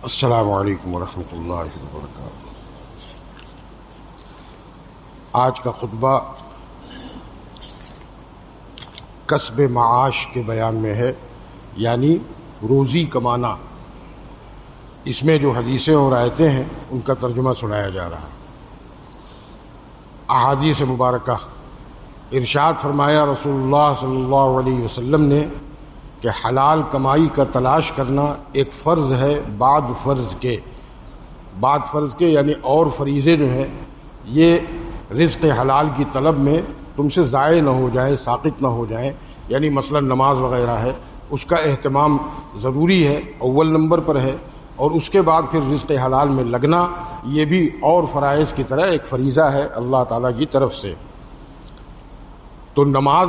السلام علیکم ورحمۃ اللہ وبرکاتہ۔ آج کا خطبہ کسب معاش کے بیان میں ہے، یعنی روزی کمانا۔ اس میں جو حدیثیں اور آیتیں ہیں ان کا ترجمہ سنایا جا رہا ہے۔ احادیث مبارکہ، ارشاد فرمایا رسول اللہ صلی اللہ علیہ وسلم نے کہ حلال کمائی کا تلاش کرنا ایک فرض ہے بعد فرض کے یعنی اور فریضے جو ہیں یہ رزق حلال کی طلب میں تم سے ضائع نہ ہو جائیں، ساقط نہ ہو جائیں، یعنی مثلا نماز وغیرہ ہے، اس کا اہتمام ضروری ہے، اول نمبر پر ہے، اور اس کے بعد پھر رزق حلال میں لگنا یہ بھی اور فرائض کی طرح ایک فریضہ ہے اللہ تعالیٰ کی طرف سے۔ تو نماز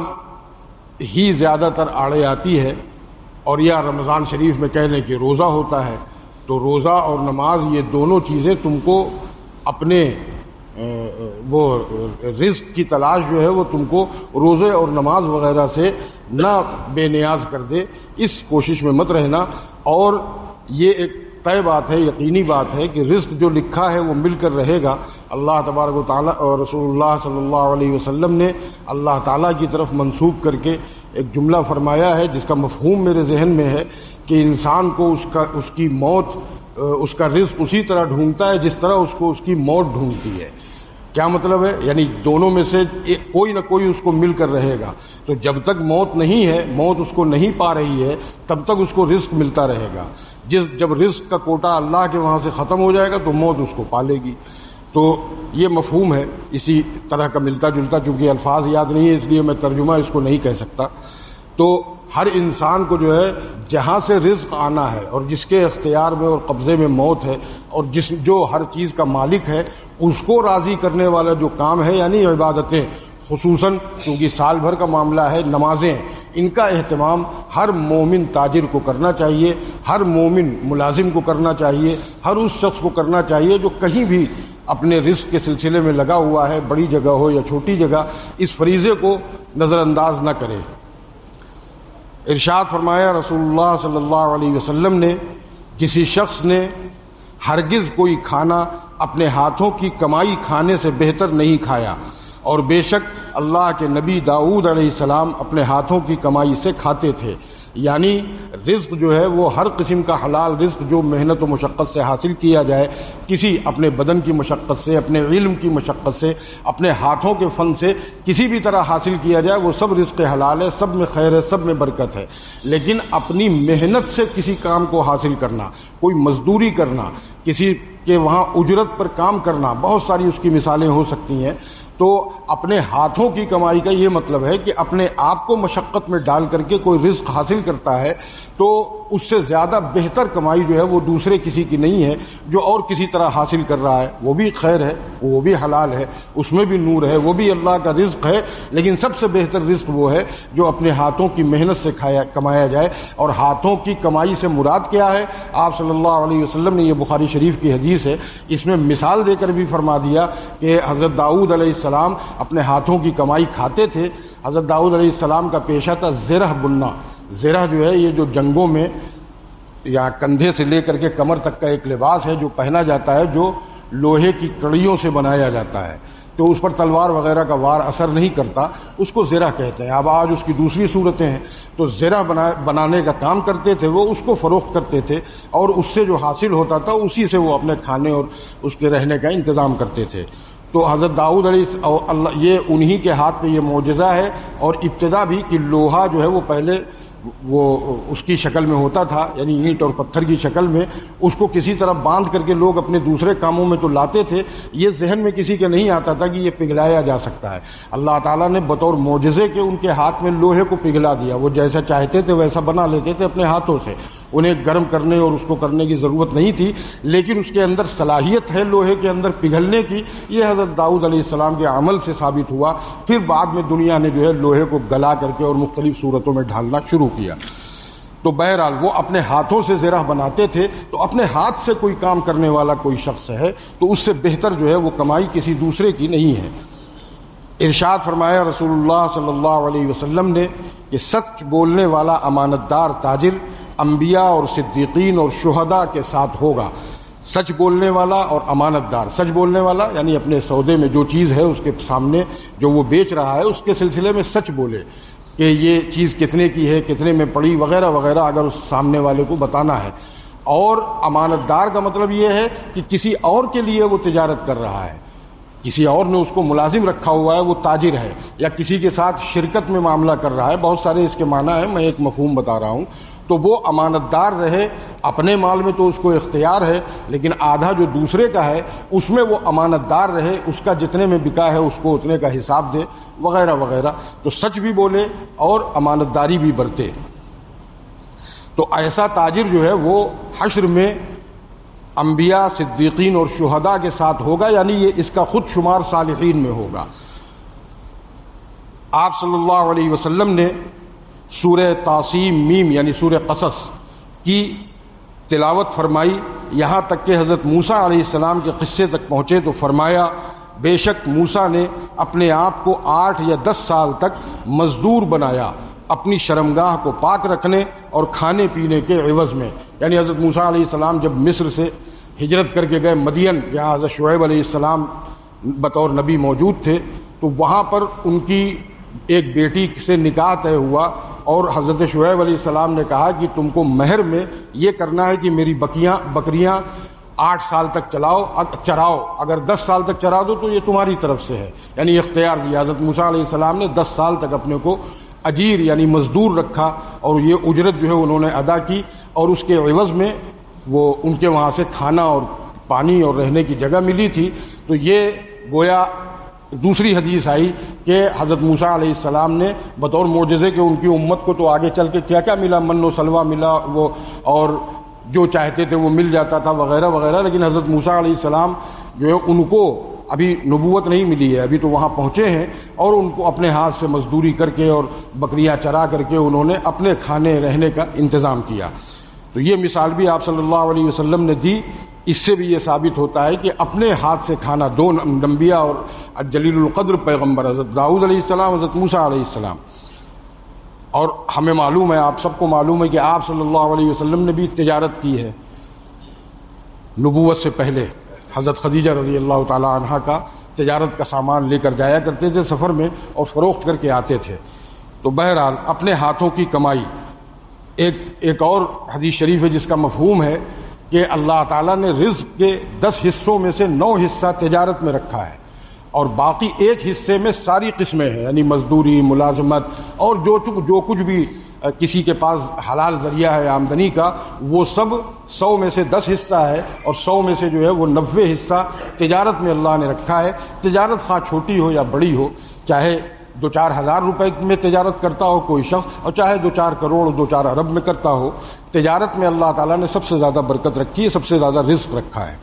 ہی زیادہ تر آڑے آتی ہے، اور یا رمضان شریف میں کہہ لیں کہ روزہ ہوتا ہے، تو روزہ اور نماز یہ دونوں چیزیں تم کو اپنے وہ رزق کی تلاش جو ہے وہ تم کو روزے اور نماز وغیرہ سے نہ بے نیاز کر دے، اس کوشش میں مت رہنا۔ اور یہ ایک طے بات ہے، یقینی بات ہے کہ رزق جو لکھا ہے وہ مل کر رہے گا۔ اللہ تبارک و تعالیٰ اور رسول اللہ صلی اللہ علیہ وسلم نے اللہ تعالیٰ کی طرف منسوب کر کے ایک جملہ فرمایا ہے جس کا مفہوم میرے ذہن میں ہے کہ انسان کو اس کی موت، اس کا رزق اسی طرح ڈھونڈتا ہے جس طرح اس کو اس کی موت ڈھونڈتی ہے۔ کیا مطلب ہے؟ یعنی دونوں میں سے کوئی نہ کوئی اس کو مل کر رہے گا۔ تو جب تک موت نہیں ہے، موت اس کو نہیں پا رہی ہے، تب تک اس کو رزق ملتا رہے گا۔ جب رزق کا کوٹا اللہ کے وہاں سے ختم ہو جائے گا تو موت اس کو پالے گی۔ تو یہ مفہوم ہے اسی طرح کا ملتا جلتا، کیونکہ الفاظ یاد نہیں ہے اس لیے میں ترجمہ اس کو نہیں کہہ سکتا۔ تو ہر انسان کو جو ہے جہاں سے رزق آنا ہے اور جس کے اختیار میں اور قبضے میں موت ہے اور جو ہر چیز کا مالک ہے، اس کو راضی کرنے والا جو کام ہے یعنی عبادتیں، خصوصاً کیونکہ سال بھر کا معاملہ ہے، نمازیں، ان کا اہتمام ہر مومن تاجر کو کرنا چاہیے، ہر مومن ملازم کو کرنا چاہیے، ہر اس شخص کو کرنا چاہیے جو کہیں بھی اپنے رزق کے سلسلے میں لگا ہوا ہے، بڑی جگہ ہو یا چھوٹی جگہ، اس فریضے کو نظر انداز نہ کرے۔ ارشاد فرمایا رسول اللہ صلی اللہ علیہ وسلم نے، کسی شخص نے ہرگز کوئی کھانا اپنے ہاتھوں کی کمائی کھانے سے بہتر نہیں کھایا، اور بے شک اللہ کے نبی داؤد علیہ السلام اپنے ہاتھوں کی کمائی سے کھاتے تھے۔ یعنی رزق جو ہے وہ ہر قسم کا حلال رزق جو محنت و مشقت سے حاصل کیا جائے، کسی اپنے بدن کی مشقت سے، اپنے علم کی مشقت سے، اپنے ہاتھوں کے فن سے کسی بھی طرح حاصل کیا جائے، وہ سب رزق حلال ہے، سب میں خیر ہے، سب میں برکت ہے۔ لیکن اپنی محنت سے کسی کام کو حاصل کرنا، کوئی مزدوری کرنا، کسی کے وہاں اجرت پر کام کرنا، بہت ساری اس کی مثالیں ہو سکتی ہیں۔ تو اپنے ہاتھوں کی کمائی کا یہ مطلب ہے کہ اپنے آپ کو مشقت میں ڈال کر کے کوئی رزق حاصل کرتا ہے تو اس سے زیادہ بہتر کمائی جو ہے وہ دوسرے کسی کی نہیں ہے۔ جو اور کسی طرح حاصل کر رہا ہے وہ بھی خیر ہے، وہ بھی حلال ہے، اس میں بھی نور ہے، وہ بھی اللہ کا رزق ہے، لیکن سب سے بہتر رزق وہ ہے جو اپنے ہاتھوں کی محنت سے کمایا جائے۔ اور ہاتھوں کی کمائی سے مراد کیا ہے؟ آپ صلی اللہ علیہ وسلم نے، یہ بخاری شریف کی حدیث ہے، اس میں مثال دے کر بھی فرما دیا کہ حضرت داؤد علیہ السلام اپنے ہاتھوں کی کمائی کھاتے تھے۔ حضرت داؤد علیہ السلام کا پیشہ تھا زرہ بننا۔ زرہ جو ہے یہ جو جنگوں میں یا کندھے سے لے کر کے کمر تک کا ایک لباس ہے جو پہنا جاتا ہے، جو لوہے کی کڑیوں سے بنایا جاتا ہے، تو اس پر تلوار وغیرہ کا وار اثر نہیں کرتا، اس کو زرہ کہتے ہیں۔ اب آج اس کی دوسری صورتیں ہیں۔ تو زرہ بنانے کا کام کرتے تھے وہ، اس کو فروخت کرتے تھے، اور اس سے جو حاصل ہوتا تھا اسی سے وہ اپنے کھانے اور اس کے رہنے کا انتظام کرتے تھے۔ تو حضرت داؤد علیہ اللہ، یہ انہی کے ہاتھ میں یہ معجزہ ہے، اور ابتدا بھی کہ لوہا جو ہے وہ پہلے وہ اس کی شکل میں ہوتا تھا، یعنی اینٹ اور پتھر کی شکل میں، اس کو کسی طرح باندھ کر کے لوگ اپنے دوسرے کاموں میں تو لاتے تھے، یہ ذہن میں کسی کے نہیں آتا تھا کہ یہ پگھلایا جا سکتا ہے۔ اللہ تعالیٰ نے بطور معجزے کے ان کے ہاتھ میں لوہے کو پگھلا دیا، وہ جیسا چاہتے تھے ویسا بنا لیتے تھے اپنے ہاتھوں سے، انہیں گرم کرنے اور اس کو کرنے کی ضرورت نہیں تھی، لیکن اس کے اندر صلاحیت ہے لوہے کے اندر پگھلنے کی۔ یہ حضرت داؤد علیہ السلام کے عمل سے ثابت ہوا۔ پھر بعد میں دنیا نے جو ہے لوہے کو گلا کر کے اور مختلف صورتوں میں ڈھالنا شروع کیا۔ تو بہرحال وہ اپنے ہاتھوں سے زرہ بناتے تھے، تو اپنے ہاتھ سے کوئی کام کرنے والا کوئی شخص ہے تو اس سے بہتر جو ہے وہ کمائی کسی دوسرے کی نہیں ہے۔ ارشاد فرمایا رسول اللہ صلی اللہ علیہ وسلم نے کہ سچ بولنے والا امانت دار تاجر انبیاء اور صدیقین اور شہداء کے ساتھ ہوگا۔ سچ بولنے والا اور امانت دار، سچ بولنے والا یعنی اپنے سودے میں جو چیز ہے اس کے سامنے جو وہ بیچ رہا ہے اس کے سلسلے میں سچ بولے کہ یہ چیز کتنے کی ہے، کتنے میں پڑی وغیرہ وغیرہ، اگر اس سامنے والے کو بتانا ہے۔ اور امانت دار کا مطلب یہ ہے کہ کسی اور کے لیے وہ تجارت کر رہا ہے، کسی اور نے اس کو ملازم رکھا ہوا ہے، وہ تاجر ہے، یا کسی کے ساتھ شرکت میں معاملہ کر رہا ہے، بہت سارے اس کے معنی ہیں، میں ایک مفہوم بتا رہا ہوں۔ تو وہ امانت دار رہے، اپنے مال میں تو اس کو اختیار ہے، لیکن آدھا جو دوسرے کا ہے اس میں وہ امانت دار رہے، اس کا جتنے میں بکا ہے اس کو اتنے کا حساب دے وغیرہ وغیرہ۔ تو سچ بھی بولے اور امانت داری بھی برتے۔ تو ایسا تاجر جو ہے وہ حشر میں انبیاء، صدیقین اور شہداء کے ساتھ ہوگا، یعنی یہ اس کا خود شمار صالحین میں ہوگا۔ آپ صلی اللہ علیہ وسلم نے سورہ طاسیم میم یعنی سورہ قصص کی تلاوت فرمائی، یہاں تک کہ حضرت موسیٰ علیہ السلام کے قصے تک پہنچے تو فرمایا بے شک موسیٰ نے اپنے آپ کو 8 یا 10 سال تک مزدور بنایا اپنی شرمگاہ کو پاک رکھنے اور کھانے پینے کے عوض میں۔ یعنی حضرت موسیٰ علیہ السلام جب مصر سے ہجرت کر کے گئے مدین، جہاں حضرت شعیب علیہ السلام بطور نبی موجود تھے، تو وہاں پر ان کی ایک بیٹی سے نکاح طے ہوا، اور حضرت شعیب علیہ السلام نے کہا کہ تم کو مہر میں یہ کرنا ہے کہ میری بکریاں 8 سال تک چراؤ، اگر 10 سال تک چرا دو تو یہ تمہاری طرف سے ہے، یعنی اختیار دیا۔ حضرت موسیٰ علیہ السلام نے 10 سال تک اپنے کو اجیر یعنی مزدور رکھا، اور یہ اجرت جو ہے انہوں نے ادا کی، اور اس کے عوض میں وہ ان کے وہاں سے کھانا اور پانی اور رہنے کی جگہ ملی تھی۔ تو یہ گویا دوسری حدیث آئی کہ حضرت موسیٰ علیہ السلام نے بطور معجزے کہ ان کی امت کو تو آگے چل کے کیا کیا ملا، من و سلوہ ملا، وہ اور جو چاہتے تھے وہ مل جاتا تھا وغیرہ وغیرہ، لیکن حضرت موسیٰ علیہ السلام جو ہے ان کو ابھی نبوت نہیں ملی ہے، ابھی تو وہاں پہنچے ہیں، اور ان کو اپنے ہاتھ سے مزدوری کر کے اور بکریاں چرا کر کے انہوں نے اپنے کھانے رہنے کا انتظام کیا۔ تو یہ مثال بھی آپ صلی اللہ علیہ وسلم نے دی۔ اس سے بھی یہ ثابت ہوتا ہے کہ اپنے ہاتھ سے کھانا، 2 انبیاء اور جلیل القدر پیغمبر حضرت داؤد علیہ السلام، حضرت موسیٰ علیہ السلام، اور ہمیں معلوم ہے، آپ سب کو معلوم ہے کہ آپ صلی اللہ علیہ وسلم نے بھی تجارت کی ہے نبوت سے پہلے۔ حضرت خدیجہ رضی اللہ تعالی عنہا کا تجارت کا سامان لے کر جایا کرتے تھے سفر میں اور فروخت کر کے آتے تھے۔ تو بہرحال اپنے ہاتھوں کی کمائی۔ ایک اور حدیث شریف ہے جس کا مفہوم ہے کہ اللہ تعالیٰ نے رزق کے 10 حصوں میں سے 9 حصہ تجارت میں رکھا ہے، اور باقی 1 حصے میں ساری قسمیں ہیں، یعنی مزدوری، ملازمت، اور جو کچھ بھی کسی کے پاس حلال ذریعہ ہے آمدنی کا، وہ سب 100 میں سے 10 حصہ ہے، اور 100 میں سے جو ہے وہ 90 حصہ تجارت میں اللہ نے رکھا ہے۔ تجارت خواہ چھوٹی ہو یا بڑی ہو، چاہے 2-4 ہزار روپے میں تجارت کرتا ہو کوئی شخص، اور چاہے 2-4 کروڑ 2-4 ارب میں کرتا ہو، تجارت میں اللہ تعالیٰ نے سب سے زیادہ برکت رکھی ہے، سب سے زیادہ رزق رکھا ہے۔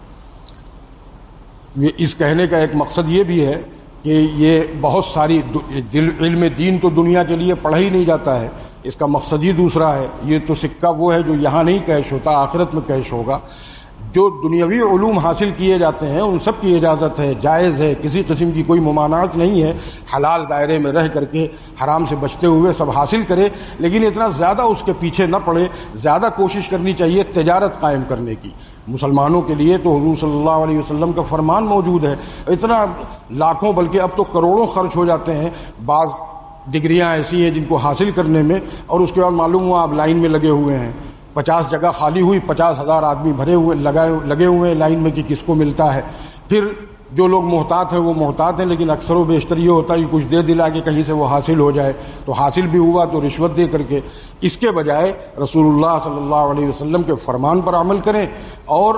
اس کہنے کا ایک مقصد یہ بھی ہے کہ یہ بہت ساری علم دین تو دنیا کے لیے پڑھا ہی نہیں جاتا ہے، اس کا مقصد ہی دوسرا ہے۔ یہ تو سکہ وہ ہے جو یہاں نہیں کیش ہوتا، آخرت میں کیش ہوگا۔ جو دنیاوی علوم حاصل کیے جاتے ہیں ان سب کی اجازت ہے، جائز ہے، کسی قسم کی کوئی ممانعت نہیں ہے، حلال دائرے میں رہ کر کے حرام سے بچتے ہوئے سب حاصل کرے، لیکن اتنا زیادہ اس کے پیچھے نہ پڑے۔ زیادہ کوشش کرنی چاہیے تجارت قائم کرنے کی۔ مسلمانوں کے لیے تو حضور صلی اللہ علیہ وسلم کا فرمان موجود ہے، اتنا لاکھوں بلکہ اب تو کروڑوں خرچ ہو جاتے ہیں بعض ڈگریاں ایسی ہیں جن کو حاصل کرنے میں، اور اس کے بعد معلوم ہوا آپ لائن میں لگے ہوئے ہیں، 50 جگہ خالی ہوئی، 50,000 آدمی لگے ہوئے ہیں لائن میں کہ کس کو ملتا ہے۔ پھر جو لوگ محتاط ہیں وہ محتاط ہیں، لیکن اکثر و بیشتر یہ ہوتا ہے کہ کچھ دے دلا کے کہیں سے وہ حاصل ہو جائے، تو حاصل بھی ہوا تو رشوت دے کر کے۔ اس کے بجائے رسول اللہ صلی اللہ علیہ وسلم کے فرمان پر عمل کریں اور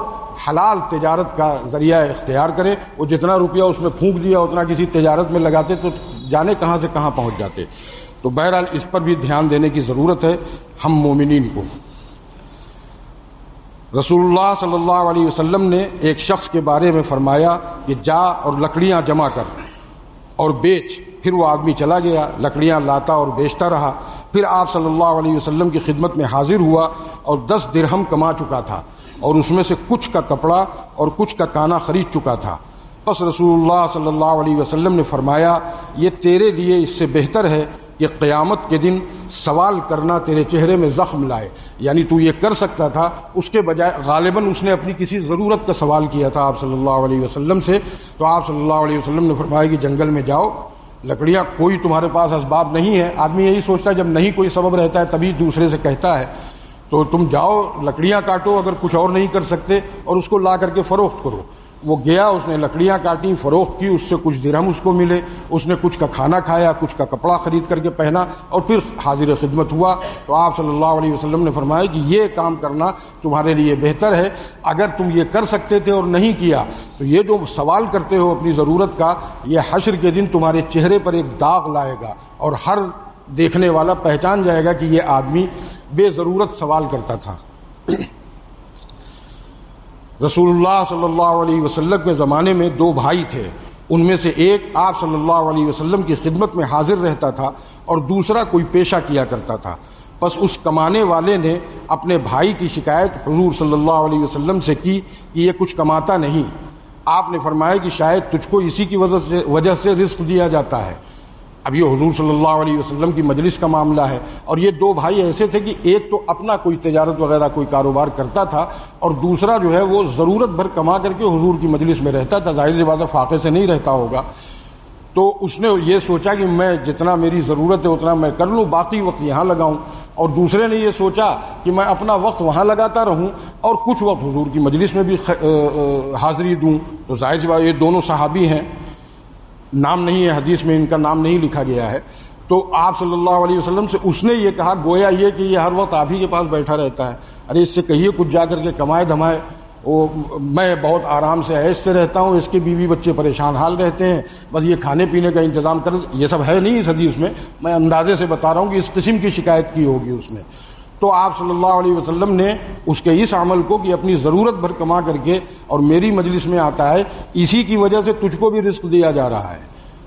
حلال تجارت کا ذریعہ اختیار کریں۔ وہ جتنا روپیہ اس میں پھونک دیا اتنا کسی تجارت میں لگاتے تو جانے کہاں سے کہاں پہنچ جاتے۔ تو بہرحال اس پر بھی دھیان دینے کی ضرورت ہے ہم مومنین کو۔ رسول اللہ صلی اللہ علیہ وسلم نے ایک شخص کے بارے میں فرمایا کہ جا اور لکڑیاں جمع کر اور بیچ۔ پھر وہ آدمی چلا گیا، لکڑیاں لاتا اور بیچتا رہا۔ پھر آپ صلی اللہ علیہ وسلم کی خدمت میں حاضر ہوا اور 10 درہم کما چکا تھا اور اس میں سے کچھ کا کپڑا اور کچھ کا کانا خرید چکا تھا۔ پس رسول اللہ صلی اللہ علیہ وسلم نے فرمایا یہ تیرے لیے اس سے بہتر ہے کہ قیامت کے دن سوال کرنا تیرے چہرے میں زخم لائے، یعنی تو یہ کر سکتا تھا، اس کے بجائے غالباً اس نے اپنی کسی ضرورت کا سوال کیا تھا آپ صلی اللہ علیہ وسلم سے، تو آپ صلی اللہ علیہ وسلم نے فرمایا کہ جنگل میں جاؤ، لکڑیاں کوئی تمہارے پاس اسباب نہیں ہے، آدمی یہی سوچتا ہے جب نہیں کوئی سبب رہتا ہے تبھی دوسرے سے کہتا ہے، تو تم جاؤ لکڑیاں کاٹو اگر کچھ اور نہیں کر سکتے اور اس کو لا کر کے فروخت کرو۔ وہ گیا، اس نے لکڑیاں کاٹی، فروخت کی، اس سے کچھ درہم اس کو ملے، اس نے کچھ کا کھانا کھایا، کچھ کا کپڑا خرید کر کے پہنا اور پھر حاضر خدمت ہوا۔ تو آپ صلی اللہ علیہ وسلم نے فرمایا کہ یہ کام کرنا تمہارے لیے بہتر ہے، اگر تم یہ کر سکتے تھے اور نہیں کیا تو یہ جو سوال کرتے ہو اپنی ضرورت کا، یہ حشر کے دن تمہارے چہرے پر ایک داغ لائے گا اور ہر دیکھنے والا پہچان جائے گا کہ یہ آدمی بے ضرورت سوال کرتا تھا۔ رسول اللہ صلی اللہ علیہ وسلم کے زمانے میں 2 بھائی تھے، ان میں سے ایک آپ صلی اللہ علیہ وسلم کی خدمت میں حاضر رہتا تھا اور دوسرا کوئی پیشہ کیا کرتا تھا۔ پس اس کمانے والے نے اپنے بھائی کی شکایت حضور صلی اللہ علیہ وسلم سے کی کہ یہ کچھ کماتا نہیں۔ آپ نے فرمایا کہ شاید تجھ کو اسی کی وجہ سے رزق دیا جاتا ہے۔ اب یہ حضور صلی اللہ علیہ وسلم کی مجلس کا معاملہ ہے، اور یہ 2 بھائی ایسے تھے کہ ایک تو اپنا کوئی تجارت وغیرہ کوئی کاروبار کرتا تھا اور دوسرا جو ہے وہ ضرورت بھر کما کر کے حضور کی مجلس میں رہتا تھا، ظاہر سی بات ہے فاقے سے نہیں رہتا ہوگا۔ تو اس نے یہ سوچا کہ میں جتنا میری ضرورت ہے اتنا میں کر لوں، باقی وقت یہاں لگاؤں، اور دوسرے نے یہ سوچا کہ میں اپنا وقت وہاں لگاتا رہوں اور کچھ وقت حضور کی مجلس میں بھی حاضری دوں۔ تو ظاہر سی بات یہ دونوں صحابی ہیں، نام نہیں ہے حدیث میں، ان کا نام نہیں لکھا گیا ہے۔ تو آپ صلی اللہ علیہ وسلم سے اس نے یہ کہا، گویا یہ کہ یہ ہر وقت آپ ہی کے پاس بیٹھا رہتا ہے، ارے اس سے کہیے کچھ جا کر کے کمائے دھمائے، میں بہت آرام سے عیش سے رہتا ہوں، اس کے بیوی بچے پریشان حال رہتے ہیں، بس یہ کھانے پینے کا انتظام کر، یہ سب ہے نہیں اس حدیث میں، میں اندازے سے بتا رہا ہوں کہ اس قسم کی شکایت کی ہوگی اس نے۔ تو آپ صلی اللہ علیہ وسلم نے اس کے اس عمل کو کہ اپنی ضرورت بھر کما کر کے اور میری مجلس میں آتا ہے، اسی کی وجہ سے تجھ کو بھی رزق دیا جا رہا ہے،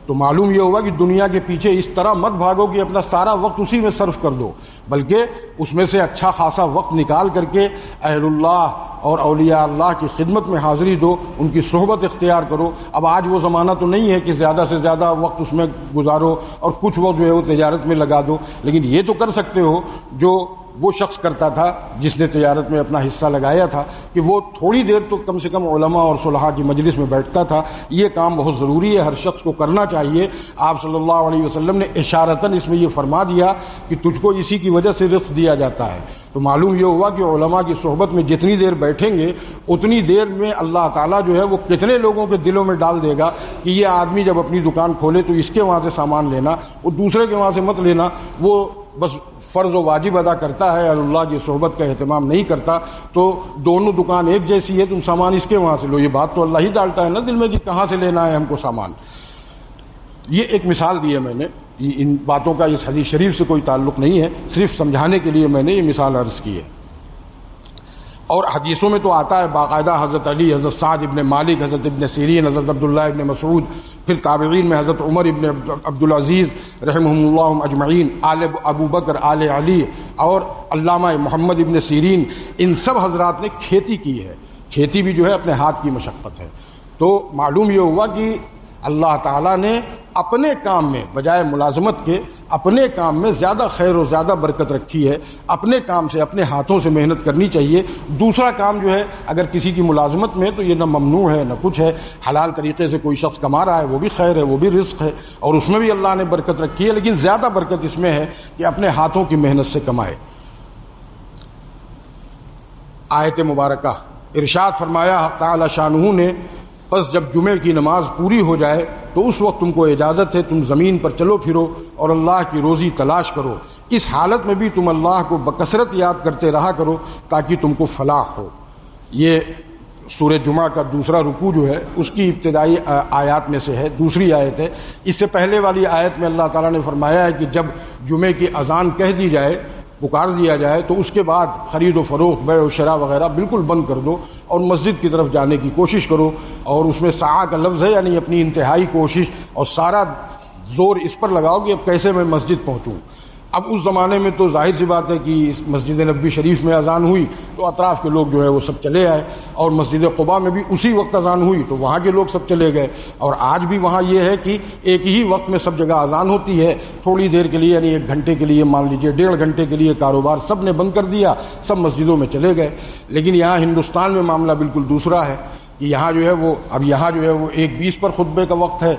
تو معلوم یہ ہوا کہ دنیا کے پیچھے اس طرح مت بھاگو کہ اپنا سارا وقت اسی میں صرف کر دو، بلکہ اس میں سے اچھا خاصا وقت نکال کر کے اہل اللہ اور اولیاء اللہ کی خدمت میں حاضری دو، ان کی صحبت اختیار کرو۔ اب آج وہ زمانہ تو نہیں ہے کہ زیادہ سے زیادہ وقت اس میں گزارو اور کچھ وقت جو ہے وہ تجارت میں لگا دو، لیکن یہ تو کر سکتے ہو جو وہ شخص کرتا تھا جس نے تجارت میں اپنا حصہ لگایا تھا، کہ وہ تھوڑی دیر تو کم سے کم علماء اور صلحاء کی مجلس میں بیٹھتا تھا۔ یہ کام بہت ضروری ہے، ہر شخص کو کرنا چاہیے۔ آپ صلی اللہ علیہ وسلم نے اشارتاً اس میں یہ فرما دیا کہ تجھ کو اسی کی وجہ سے رزق دیا جاتا ہے، تو معلوم یہ ہوا کہ علماء کی صحبت میں جتنی دیر بیٹھیں گے اتنی دیر میں اللہ تعالیٰ جو ہے وہ کتنے لوگوں کے دلوں میں ڈال دے گا کہ یہ آدمی جب اپنی دکان کھولے تو اس کے وہاں سے سامان لینا، وہ دوسرے کے وہاں سے مت لینا، وہ بس فرض و واجب ادا کرتا ہے، اللہ کی صحبت کا اہتمام نہیں کرتا، تو دونوں دکان ایک جیسی ہے، تم سامان اس کے وہاں سے لو، یہ بات تو اللہ ہی ڈالتا ہے نا دل میں کہ کہاں سے لینا ہے ہم کو سامان۔ یہ ایک مثال دی ہے میں نے، ان باتوں کا اس حدیث شریف سے کوئی تعلق نہیں ہے، صرف سمجھانے کے لیے میں نے یہ مثال عرض کی ہے۔ اور حدیثوں میں تو آتا ہے باقاعدہ حضرت علی، حضرت سعد ابن مالک، حضرت ابن سیرین، حضرت عبداللہ ابن مسعود، پھر تابعین میں حضرت عمر ابن عبدالعزیز رحمہم اللہ اجمعین، آل ابو بکر، آل علی اور علامہ محمد ابن سیرین، ان سب حضرات نے کھیتی کی ہے۔ کھیتی بھی جو ہے اپنے ہاتھ کی مشقت ہے، تو معلوم یہ ہوا کہ اللہ تعالیٰ نے اپنے کام میں بجائے ملازمت کے اپنے کام میں زیادہ خیر و زیادہ برکت رکھی ہے، اپنے کام سے اپنے ہاتھوں سے محنت کرنی چاہیے۔ دوسرا کام جو ہے اگر کسی کی ملازمت میں تو یہ نہ ممنوع ہے نہ کچھ ہے، حلال طریقے سے کوئی شخص کما رہا ہے وہ بھی خیر ہے، وہ بھی رزق ہے اور اس میں بھی اللہ نے برکت رکھی ہے، لیکن زیادہ برکت اس میں ہے کہ اپنے ہاتھوں کی محنت سے کمائے۔ آیت مبارکہ ارشاد فرمایا حق تعالی شانہ نے، پس جب جمعے کی نماز پوری ہو جائے تو اس وقت تم کو اجازت ہے تم زمین پر چلو پھرو اور اللہ کی روزی تلاش کرو، اس حالت میں بھی تم اللہ کو بکثرت یاد کرتے رہا کرو تاکہ تم کو فلاح ہو۔ یہ سورہ جمعہ کا دوسرا رکوع جو ہے اس کی ابتدائی آیات میں سے ہے، دوسری آیت ہے۔ اس سے پہلے والی آیت میں اللہ تعالیٰ نے فرمایا ہے کہ جب جمعے کی اذان کہہ دی جائے، پکار دیا جائے، تو اس کے بعد خرید و فروخت، بیع و شراء وغیرہ بالکل بند کر دو اور مسجد کی طرف جانے کی کوشش کرو، اور اس میں سعی کا لفظ ہے، یعنی اپنی انتہائی کوشش اور سارا زور اس پر لگاؤ کہ اب کیسے میں مسجد پہنچوں۔ اب اس زمانے میں تو ظاہر سی بات ہے کہ اس مسجد نبوی شریف میں اذان ہوئی تو اطراف کے لوگ جو ہے وہ سب چلے آئے، اور مسجد قباء میں بھی اسی وقت اذان ہوئی تو وہاں کے لوگ سب چلے گئے، اور آج بھی وہاں یہ ہے کہ ایک ہی وقت میں سب جگہ اذان ہوتی ہے، تھوڑی دیر کے لیے یعنی 1 گھنٹے کے لیے مان لیجئے 1.5 گھنٹے کے لیے کاروبار سب نے بند کر دیا، سب مسجدوں میں چلے گئے۔ لیکن یہاں ہندوستان میں معاملہ بالکل دوسرا ہے کہ یہاں جو ہے وہ اب یہاں جو ہے وہ 1:20 پر خطبے کا وقت ہے،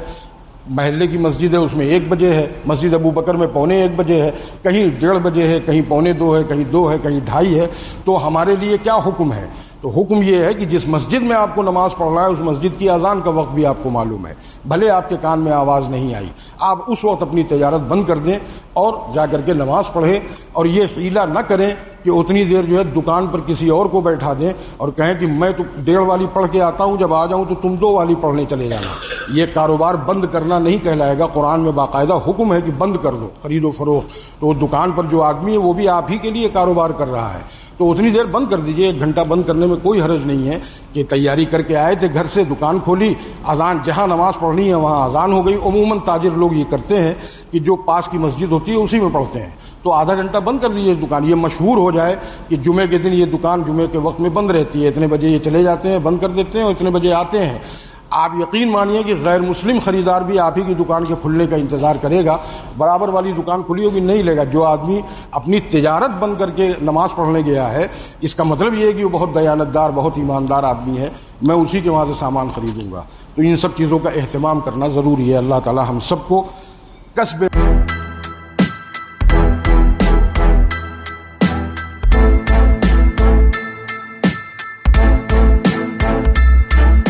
محلے کی مسجد ہے اس میں 1 بجے ہے، مسجد ابو بکر میں 1:45 بجے ہے، کہیں 1:30 بجے ہے، کہیں 1:45 ہے، کہیں 2 ہے، کہیں 2:30 ہے۔ تو ہمارے لیے کیا حکم ہے؟ تو حکم یہ ہے کہ جس مسجد میں آپ کو نماز پڑھنا ہے اس مسجد کی اذان کا وقت بھی آپ کو معلوم ہے، بھلے آپ کے کان میں آواز نہیں آئی، آپ اس وقت اپنی تجارت بند کر دیں اور جا کر کے نماز پڑھیں، اور یہ حیلہ نہ کریں کہ اتنی دیر جو ہے دکان پر کسی اور کو بیٹھا دیں اور کہیں کہ میں تو 1:30 والی پڑھ کے آتا ہوں، جب آ جاؤں تو تم 2 والی پڑھنے چلے جانا۔ یہ کاروبار بند کرنا نہیں کہلائے گا، قرآن میں باقاعدہ حکم ہے کہ بند کر دو خرید و فروخت۔ تو دکان پر جو آدمی ہے وہ بھی آپ ہی کے لیے کاروبار کر رہا ہے، تو اتنی دیر بند کر دیجئے، 1 گھنٹہ بند کرنے میں کوئی حرج نہیں ہے کہ تیاری کر کے آئے تھے گھر سے، دکان کھولی، اذان جہاں نماز پڑھنی ہے وہاں اذان ہو گئی۔ عموماً تاجر لوگ یہ کرتے ہیں کہ جو پاس کی مسجد ہوتی ہے اسی میں پڑھتے ہیں، تو آدھا گھنٹہ بند کر دیجئے دکان، یہ مشہور ہو جائے کہ جمعے کے دن یہ دکان جمعے کے وقت میں بند رہتی ہے، اتنے بجے یہ چلے جاتے ہیں بند کر دیتے ہیں اور اتنے بجے آتے ہیں۔ آپ یقین مانیے کہ غیر مسلم خریدار بھی آپ ہی کی دکان کے کھلنے کا انتظار کرے گا، برابر والی دکان کھلی ہوگی نہیں لے گا۔ جو آدمی اپنی تجارت بند کر کے نماز پڑھنے گیا ہے، اس کا مطلب یہ ہے کہ وہ بہت دیانتدار بہت ایماندار آدمی ہے، میں اسی کے وہاں سے سامان خریدوں گا۔ تو ان سب چیزوں کا اہتمام کرنا ضروری ہے۔ اللہ تعالی ہم سب کو کسب